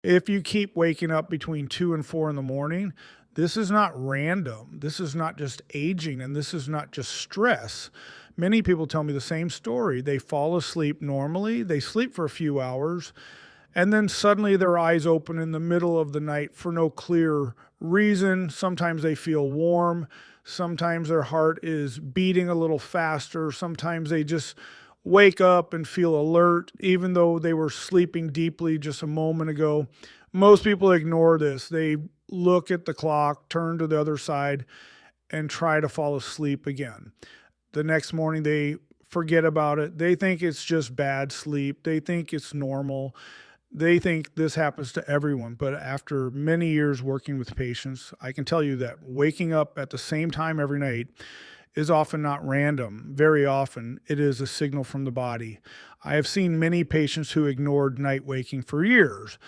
If you keep waking up between 2 and 4 in the morning, this is not random. This is not just aging, and this is not just stress. Many people tell me the same story. They fall asleep normally, they sleep for a few hours, and then suddenly their eyes open in the middle of the night for no clear reason. Sometimes they feel warm. Sometimes their heart is beating a little faster. Sometimes they just wake up and feel alert, even though they were sleeping deeply just a moment ago. Most people ignore this. They look at the clock, turn to the other side, and try to fall asleep again. The next morning, they forget about it. They think it's just bad sleep. They think it's normal. They think this happens to everyone. But after many years working with patients, I can tell you that waking up at the same time every night is often not random. Very often, it is a signal from the body. I have seen many patients who ignored night waking for years.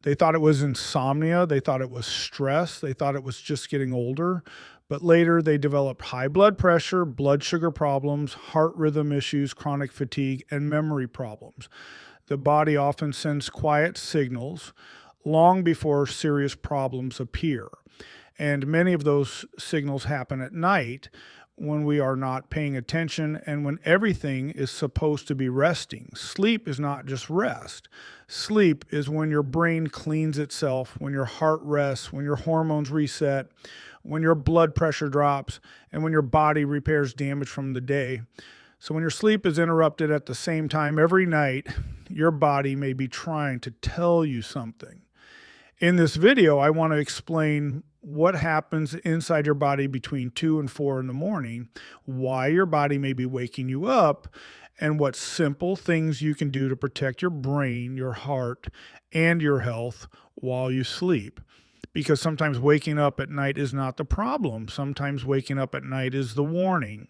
They thought it was insomnia, they thought it was stress, they thought it was just getting older. But later, they developed high blood pressure, blood sugar problems, heart rhythm issues, chronic fatigue, and memory problems. The body often sends quiet signals long before serious problems appear. And many of those signals happen at night when we are not paying attention and when everything is supposed to be resting. Sleep is not just rest. Sleep is when your brain cleans itself, when your heart rests, when your hormones reset, when your blood pressure drops, and when your body repairs damage from the day. So when your sleep is interrupted at the same time every night, your body may be trying to tell you something. In this video, I want to explain what happens inside your body between 2 and 4 in the morning, why your body may be waking you up, and what simple things you can do to protect your brain, your heart, and your health while you sleep. Because sometimes waking up at night is not the problem. Sometimes waking up at night is the warning.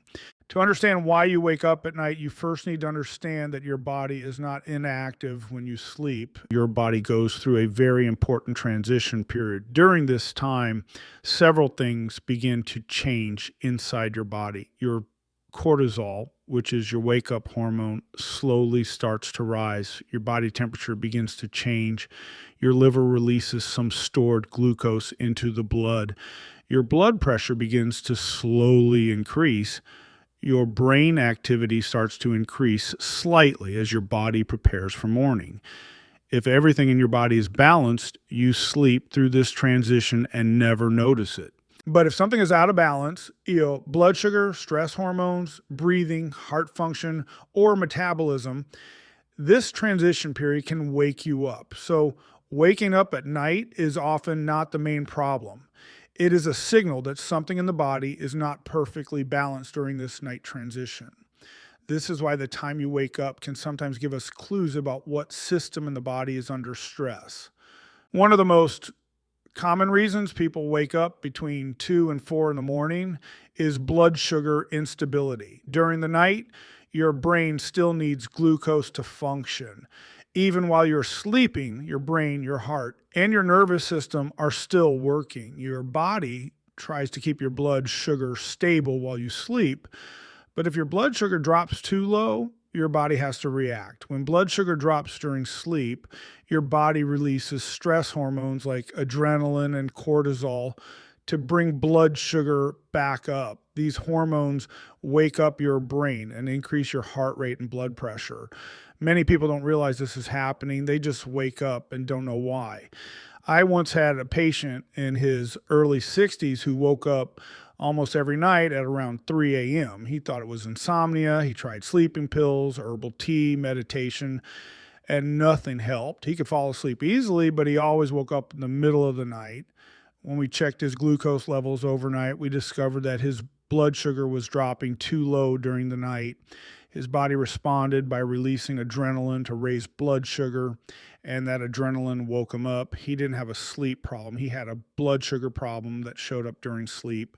To understand why you wake up at night, you first need to understand that your body is not inactive when you sleep. Your body goes through a very important transition period. During this time, several things begin to change inside your body. Your cortisol, which is your wake up hormone, slowly starts to rise. Your body temperature begins to change. Your liver releases some stored glucose into the blood. Your blood pressure begins to slowly increase. Your brain activity starts to increase slightly as your body prepares for morning. If everything in your body is balanced, you sleep through this transition and never notice it. But if something is out of balance, blood sugar, stress hormones, breathing, heart function, or metabolism, this transition period can wake you up. So waking up at night is often not the main problem. It is a signal that something in the body is not perfectly balanced during this night transition. This is why the time you wake up can sometimes give us clues about what system in the body is under stress. One of the most common reasons people wake up between 2 and 4 in the morning is blood sugar instability. During the night, your brain still needs glucose to function. Even while you're sleeping, your brain, your heart, and your nervous system are still working. Your body tries to keep your blood sugar stable while you sleep. But if your blood sugar drops too low, your body has to react. When blood sugar drops during sleep, your body releases stress hormones like adrenaline and cortisol to bring blood sugar back up. These hormones wake up your brain and increase your heart rate and blood pressure. Many people don't realize this is happening. They just wake up and don't know why. I once had a patient in his early 60s who woke up almost every night at around 3 a.m. He thought it was insomnia. He tried sleeping pills, herbal tea, meditation, and nothing helped. He could fall asleep easily, but he always woke up in the middle of the night. When we checked his glucose levels overnight, we discovered that his blood sugar was dropping too low during the night. His body responded by releasing adrenaline to raise blood sugar, and that adrenaline woke him up. He didn't have a sleep problem. He had a blood sugar problem that showed up during sleep.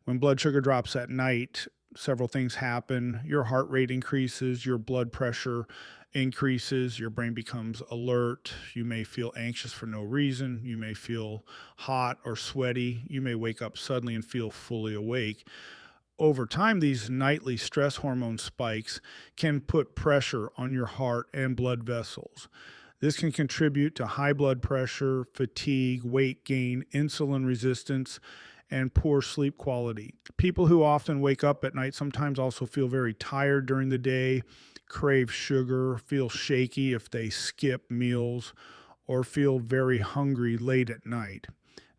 When blood sugar drops at night, several things happen. Your heart rate increases, your blood pressure increases, your brain becomes alert. You may feel anxious for no reason. You may feel hot or sweaty. You may wake up suddenly and feel fully awake. Over time, these nightly stress hormone spikes can put pressure on your heart and blood vessels. This can contribute to high blood pressure, fatigue, weight gain, insulin resistance, and poor sleep quality. People who often wake up at night sometimes also feel very tired during the day, crave sugar, feel shaky if they skip meals, or feel very hungry late at night.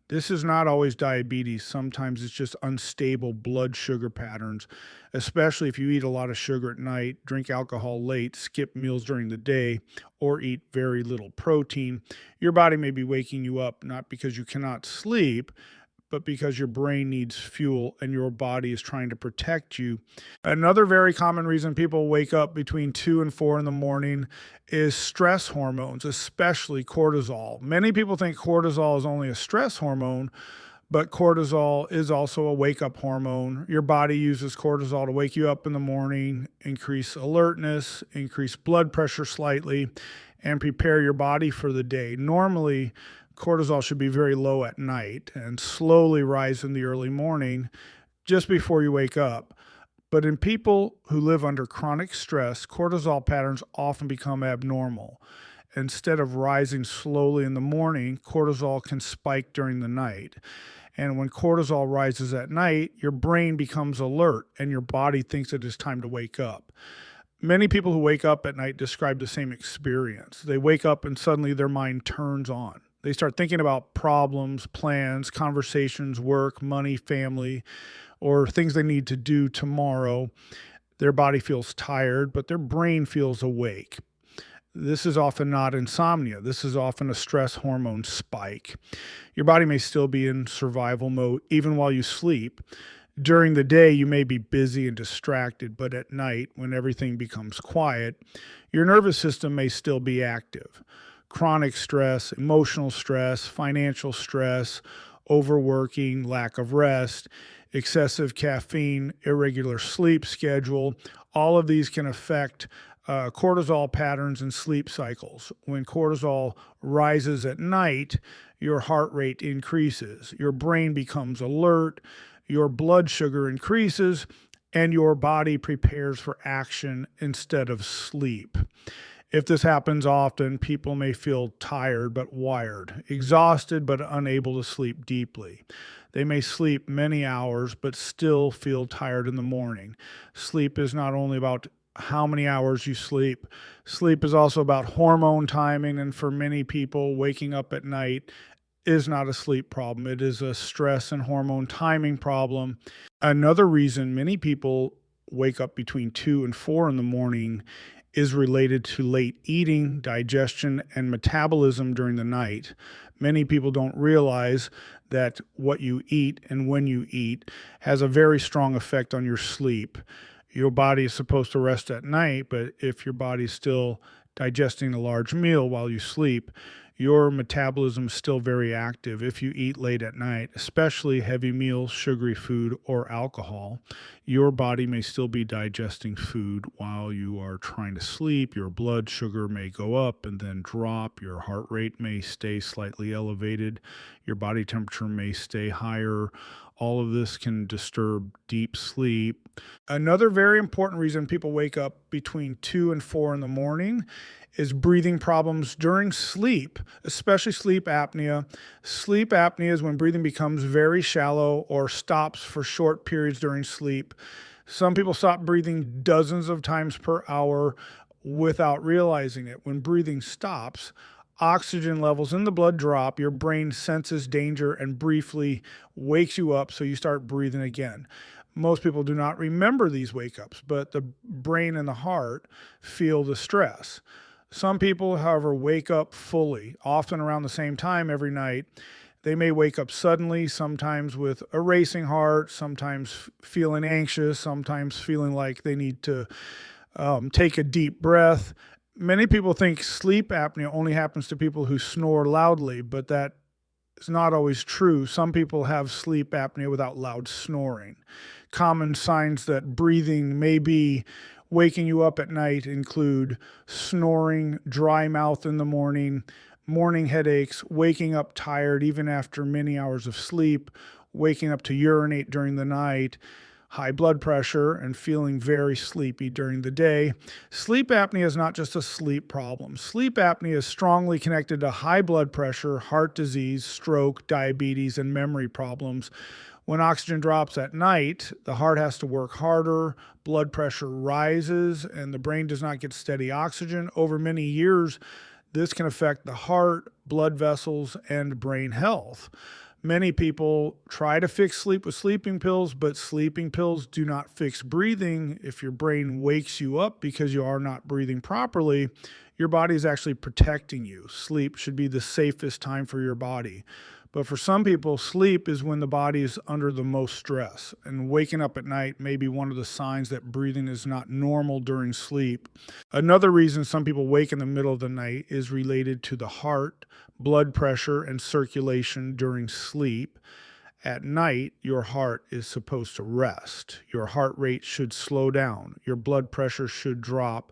This is not always diabetes. Sometimes it's just unstable blood sugar patterns, especially if you eat a lot of sugar at night, drink alcohol late, skip meals during the day, or eat very little protein. Your body may be waking you up not because you cannot sleep, but because your brain needs fuel and your body is trying to protect you. Another very common reason people wake up between 2 and 4 in the morning is stress hormones, especially cortisol. Many people think cortisol is only a stress hormone, but cortisol is also a wake-up hormone. Your body uses cortisol to wake you up in the morning, increase alertness, increase blood pressure slightly, and prepare your body for the day. Normally, cortisol should be very low at night and slowly rise in the early morning just before you wake up. But in people who live under chronic stress, cortisol patterns often become abnormal. Instead of rising slowly in the morning, cortisol can spike during the night. And when cortisol rises at night, your brain becomes alert and your body thinks it is time to wake up. Many people who wake up at night describe the same experience. They wake up and suddenly their mind turns on. They start thinking about problems, plans, conversations, work, money, family, or things they need to do tomorrow. Their body feels tired, but their brain feels awake. This is often not insomnia. This is often a stress hormone spike. Your body may still be in survival mode even while you sleep. During the day, you may be busy and distracted, but at night, when everything becomes quiet, your nervous system may still be active. Chronic stress, emotional stress, financial stress, overworking, lack of rest, excessive caffeine, irregular sleep schedule, all of these can affect cortisol patterns and sleep cycles. When cortisol rises at night, your heart rate increases, your brain becomes alert, your blood sugar increases, and your body prepares for action instead of sleep. If this happens often, people may feel tired but wired, exhausted but unable to sleep deeply. They may sleep many hours but still feel tired in the morning. Sleep is not only about how many hours you sleep. Sleep is also about hormone timing, and for many people, waking up at night is not a sleep problem. It is a stress and hormone timing problem. Another reason many people wake up between 2 and 4 in the morning is related to late eating, digestion, and metabolism during the night. Many people don't realize that what you eat and when you eat has a very strong effect on your sleep. Your body is supposed to rest at night, but if your body's still digesting a large meal while you sleep, your metabolism is still very active. If you eat late at night, especially heavy meals, sugary food, or alcohol, your body may still be digesting food while you are trying to sleep. Your blood sugar may go up and then drop. Your heart rate may stay slightly elevated. Your body temperature may stay higher. All of this can disturb deep sleep. Another very important reason people wake up between 2 and 4 in the morning is breathing problems during sleep, especially sleep apnea. Sleep apnea is when breathing becomes very shallow or stops for short periods during sleep. Some people stop breathing dozens of times per hour without realizing it. When breathing stops, oxygen levels in the blood drop, your brain senses danger and briefly wakes you up, so you start breathing again. Most people do not remember these wake-ups, but the brain and the heart feel the stress. Some people, however, wake up fully, often around the same time every night. They may wake up suddenly, sometimes with a racing heart, sometimes feeling anxious, sometimes feeling like they need to take a deep breath. Many people think sleep apnea only happens to people who snore loudly, but that is not always true. Some people have sleep apnea without loud snoring. Common signs that breathing may be waking you up at night include snoring, dry mouth in the morning headaches, waking up tired even after many hours of sleep, waking up to urinate during the night, high blood pressure, and feeling very sleepy during the day. Sleep apnea is not just a sleep problem. Sleep apnea is strongly connected to high blood pressure, heart disease, stroke, diabetes, and memory problems. When oxygen drops at night, the heart has to work harder, blood pressure rises, and the brain does not get steady oxygen. Over many years, this can affect the heart, blood vessels, and brain health. Many people try to fix sleep with sleeping pills, but sleeping pills do not fix breathing. If your brain wakes you up because you are not breathing properly, your body is actually protecting you. Sleep should be the safest time for your body. But for some people, sleep is when the body is under the most stress, and waking up at night may be one of the signs that breathing is not normal during sleep. Another reason some people wake in the middle of the night is related to the heart, blood pressure, and circulation during sleep. At night, your heart is supposed to rest. Your heart rate should slow down, your blood pressure should drop,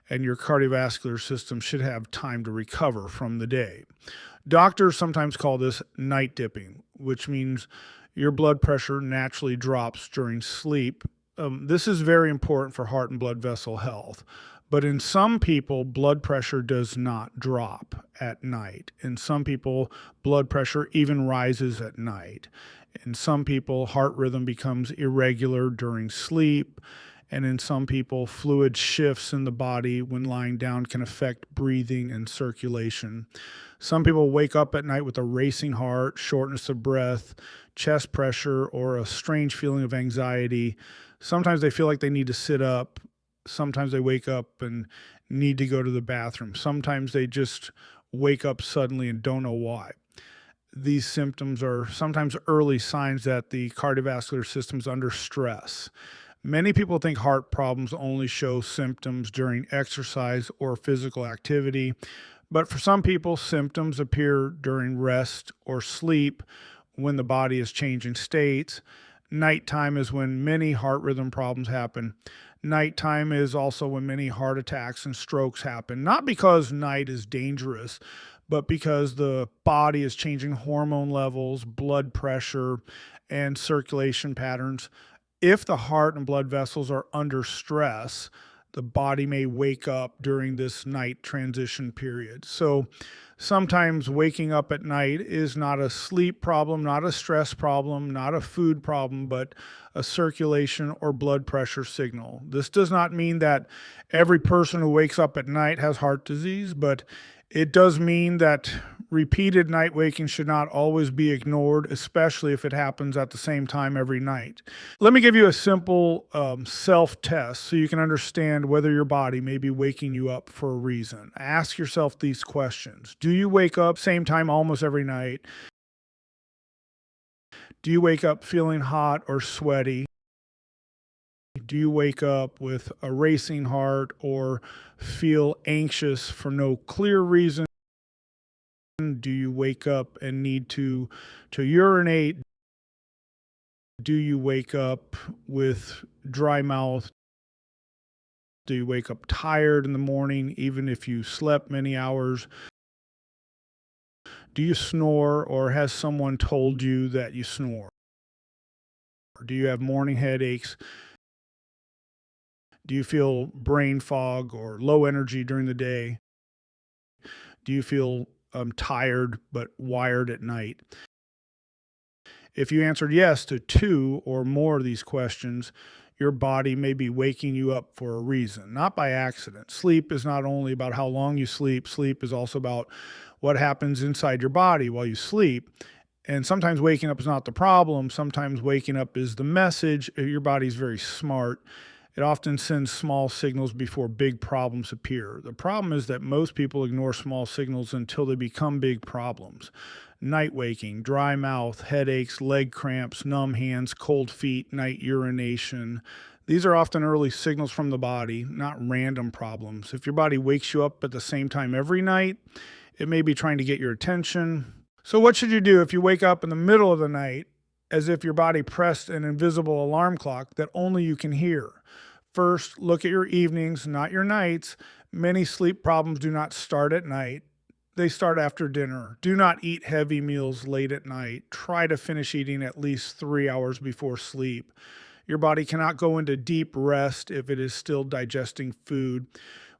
and your cardiovascular system should have time to recover from the day. Doctors sometimes call this night dipping, which means your blood pressure naturally drops during sleep. This is very important for heart and blood vessel health. But in some people, blood pressure does not drop at night. In some people, blood pressure even rises at night. In some people, heart rhythm becomes irregular during sleep. And in some people, fluid shifts in the body when lying down can affect breathing and circulation. Some people wake up at night with a racing heart, shortness of breath, chest pressure, or a strange feeling of anxiety. Sometimes they feel like they need to sit up. Sometimes they wake up and need to go to the bathroom. Sometimes they just wake up suddenly and don't know why. These symptoms are sometimes early signs that the cardiovascular system is under stress. Many people think heart problems only show symptoms during exercise or physical activity, but for some people, symptoms appear during rest or sleep when the body is changing states. Nighttime is when many heart rhythm problems happen. Nighttime is also when many heart attacks and strokes happen, not because night is dangerous, but because the body is changing hormone levels, blood pressure, and circulation patterns. If the heart and blood vessels are under stress, the body may wake up during this night transition period. So sometimes waking up at night is not a sleep problem, not a stress problem, not a food problem, but a circulation or blood pressure signal. This does not mean that every person who wakes up at night has heart disease, but it does mean that repeated night waking should not always be ignored, especially if it happens at the same time every night. Let me give you a simple self-test so you can understand whether your body may be waking you up for a reason. Ask yourself these questions. Do you wake up same time almost every night? Do you wake up feeling hot or sweaty? Do you wake up with a racing heart or feel anxious for no clear reason? Do you wake up and need to urinate? Do you wake up with dry mouth? Do you wake up tired in the morning, even if you slept many hours? Do you snore, or has someone told you that you snore? Do you have morning headaches? Do you feel brain fog or low energy during the day? Do you feel tired but wired at night? If you answered yes to two or more of these questions, your body may be waking you up for a reason, not by accident. Sleep is not only about how long you sleep, sleep is also about what happens inside your body while you sleep. And sometimes waking up is not the problem. Sometimes waking up is the message. Your body's very smart. It often sends small signals before big problems appear. The problem is that most people ignore small signals until they become big problems. Night waking, dry mouth, headaches, leg cramps, numb hands, cold feet, night urination. These are often early signals from the body, not random problems. If your body wakes you up at the same time every night, it may be trying to get your attention. So what should you do if you wake up in the middle of the night as if your body pressed an invisible alarm clock that only you can hear? First, look at your evenings, not your nights. Many sleep problems do not start at night. They start after dinner. Do not eat heavy meals late at night. Try to finish eating at least 3 hours before sleep. Your body cannot go into deep rest if it is still digesting food.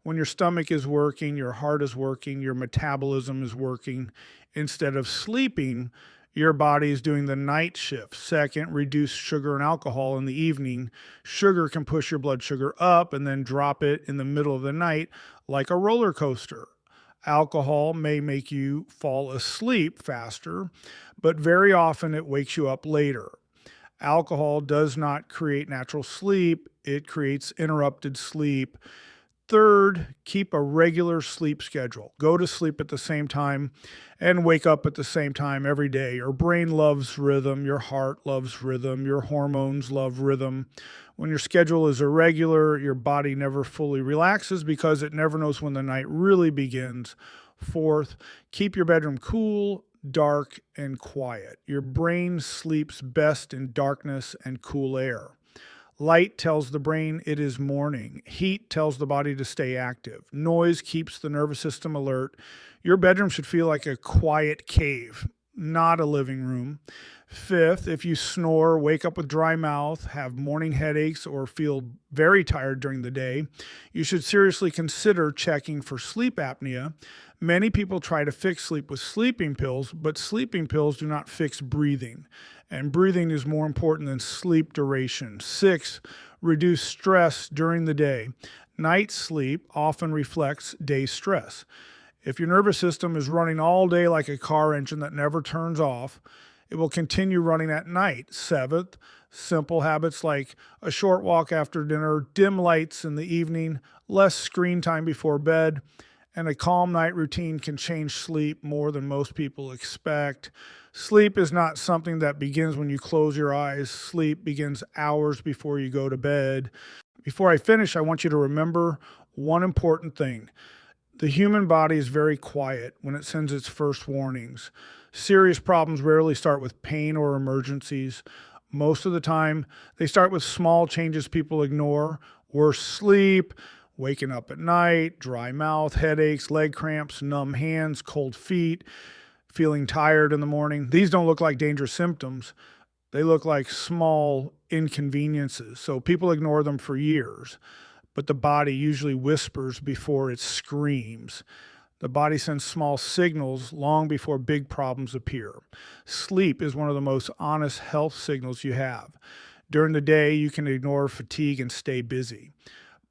When your stomach is working, your heart is working, your metabolism is working. Instead of sleeping, your body is doing the night shift. Second, reduce sugar and alcohol in the evening. Sugar can push your blood sugar up and then drop it in the middle of the night like a roller coaster. Alcohol may make you fall asleep faster, but very often it wakes you up later. Alcohol does not create natural sleep, it creates interrupted sleep. Third, keep a regular sleep schedule. Go to sleep at the same time and wake up at the same time every day. Your brain loves rhythm, your heart loves rhythm, your hormones love rhythm. When your schedule is irregular, your body never fully relaxes because it never knows when the night really begins. Fourth, keep your bedroom cool, dark, and quiet. Your brain sleeps best in darkness and cool air. Light tells the brain it is morning. Heat tells the body to stay active. Noise keeps the nervous system alert. Your bedroom should feel like a quiet cave, not a living room. Fifth, if you snore, wake up with dry mouth, have morning headaches, or feel very tired during the day, you should seriously consider checking for sleep apnea. Many people try to fix sleep with sleeping pills, but sleeping pills do not fix breathing. And breathing is more important than sleep duration. Six, reduce stress during the day. Night sleep often reflects day stress. If your nervous system is running all day like a car engine that never turns off, it will continue running at night. Seventh, simple habits like a short walk after dinner, dim lights in the evening, less screen time before bed, and a calm night routine can change sleep more than most people expect. Sleep is not something that begins when you close your eyes. Sleep begins hours before you go to bed. Before I finish, I want you to remember one important thing. The human body is very quiet when it sends its first warnings. Serious problems rarely start with pain or emergencies. Most of the time, they start with small changes people ignore: worse sleep, waking up at night, dry mouth, headaches, leg cramps, numb hands, cold feet, feeling tired in the morning. These don't look like dangerous symptoms. They look like small inconveniences, so people ignore them for years. But the body usually whispers before it screams. The body sends small signals long before big problems appear. Sleep is one of the most honest health signals you have. During the day, you can ignore fatigue and stay busy.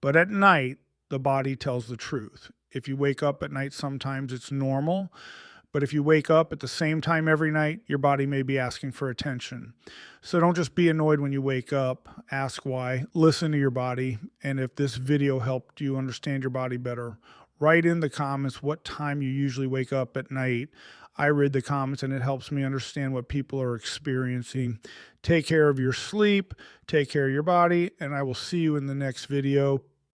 But at night, the body tells the truth. If you wake up at night, sometimes it's normal. But if you wake up at the same time every night, your body may be asking for attention. So don't just be annoyed when you wake up. Ask why. Listen to your body. And if this video helped you understand your body better, write in the comments what time you usually wake up at night. I read the comments and it helps me understand what people are experiencing. Take care of your sleep, take care of your body, and I will see you in the next video.